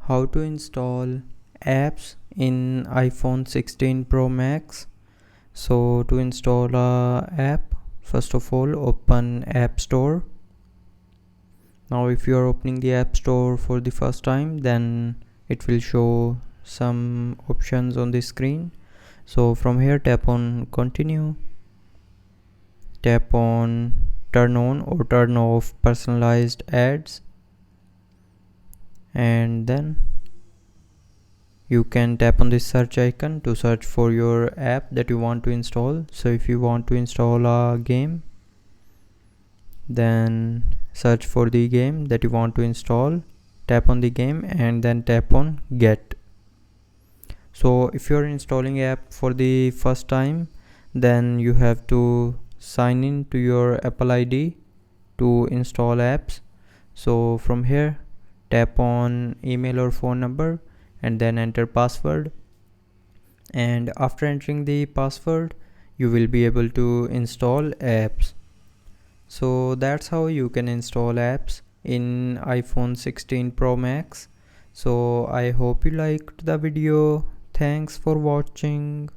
How to install apps in iPhone 16 Pro Max. So to install a app, first of all open App Store. Now if you are opening the App Store for the first time, then it will show some options on the screen. So from here tap on continue, tap on turn on or turn off personalized ads, and then you can tap on this search icon to search for your app that you want to install. So if you want to install a game, then search for the game that you want to install, tap on the game and then tap on get. So if you're installing app for the first time, then you have to sign in to your Apple ID to install apps. So from here tap on email or phone number and then enter password, and after entering the password you will be able to install apps. So that's how you can install apps in iPhone 16 Pro Max. So I hope you liked the video. Thanks for watching.